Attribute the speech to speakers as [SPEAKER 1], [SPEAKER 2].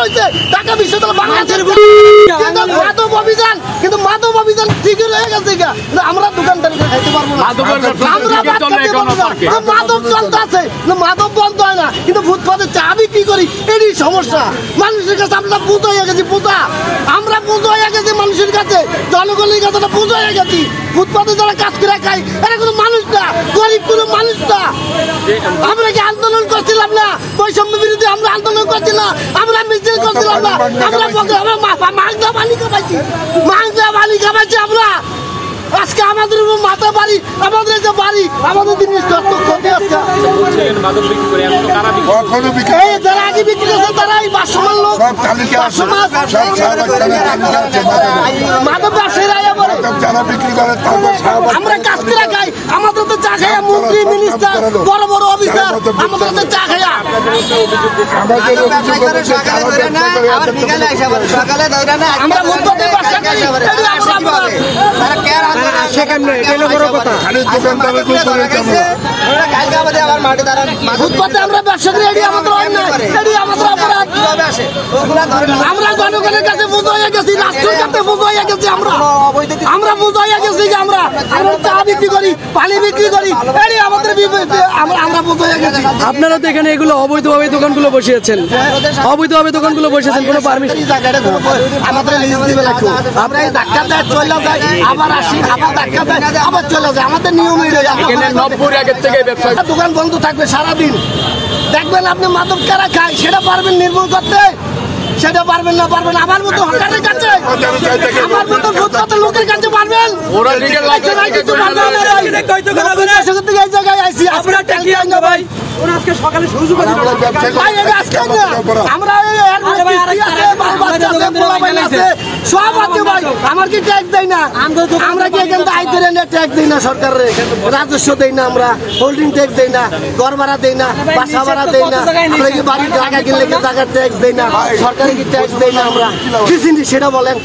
[SPEAKER 1] হয়েছে ঢাকা বিশ্ববিদ্যালয় বাংলাদেশের মাদক অভিযান ঠিকই রয়ে গেছে। আমরা দোকানদার খাইতে পারবো না, মাদক চলতে আছে, মাদক বন্ধ হয় না, কিন্তু ফুটপাতে চা বিক্রি করি, এরই সমস্যা। মানুষের কাছে আমরা বুঝ হয়ে গেছি, আমরা বুঝ হয়ে গেছি মানুষের কাছে, জনগণের কাছে বুঝ হয়ে গেছি। ফুটপাতে যারা কাজ করে খাই এরা কোনো মানুষ না, গরিব কোনো মানুষ না। আমরা কি আন্দোলন করছিলাম না? বৈষম্য বিরোধী আমরা আন্দোলন করছিলাম, আমরা মিছিল করছিলাম না, আমরা মাংসা বালি খাবাইছি আমরা। আজকে আমাদের মাথা বাড়ি, আমাদের যে বাড়ি, আমাদের জিনিস ক্ষতি আজকে যারা আগে বিক্রি করছে তারাই বাসমান লোক, মাদক ব্যবসায়ীরা আমরা কাজ করে খাই, আমাদের তো চা খাইয়া মন্ত্রী মিনিস্টার বড় বড় অফিসার আমাদের তো চা খাইয়া আমরা ফুটপাতে ব্যবসা করি। আমরা ব্যবসা করি, আমাদের অপরাধ। আমরা জনগণের কাছে বুঝ হয়ে গেছি, রাষ্ট্রের কাছে বুঝ হয়ে গেছি, আমরা বুঝ হয়ে গেছি যে আমরা চা বিক্রি করি, পানি বিক্রি করি, আমাদের আমরা বুঝ হয়ে গেছি।
[SPEAKER 2] আপনারা তো এখানে এগুলো অবৈধভাবে দোকানগুলো বসিয়েছেন, অবৈধভাবে দোকানগুলো বসিয়েছেন, কোনো পারমিশন
[SPEAKER 1] আমাদের আমরা এই ধাক্কা দেয় চলে যায়, আবার আসি, আবার ধাক্কা দেয়, আবার চলে যায়, আমাদের নিয়মই দোকান বন্ধ থাকবে সারাদিন। দেখবেন আপনি মাদক কারা খায় সেটা পারবেন নির্মূল করতে, সেটা পারবেন না, আমার মতো হকারের কাছে, আমার মতো ফুটপাতের লোকের কাছে পারবেন। আমার কি ট্যাক্স দেয় না? আমরা কি এখান থেকে আয় করে ট্যাক্স দিই না সরকারের? রাজস্ব দেই না, আমরা হোল্ডিং ট্যাক্স দেই না, ঘর ভাড়া দেই না, বাসা ভাড়া দেই না, আমরা কি বাড়ির জায়গা কিনলে কি জায়গার ট্যাক্স দেই না? সরকারি কি ট্যাক্স দেই না? আমরা কি চিনি সেটা বলেন।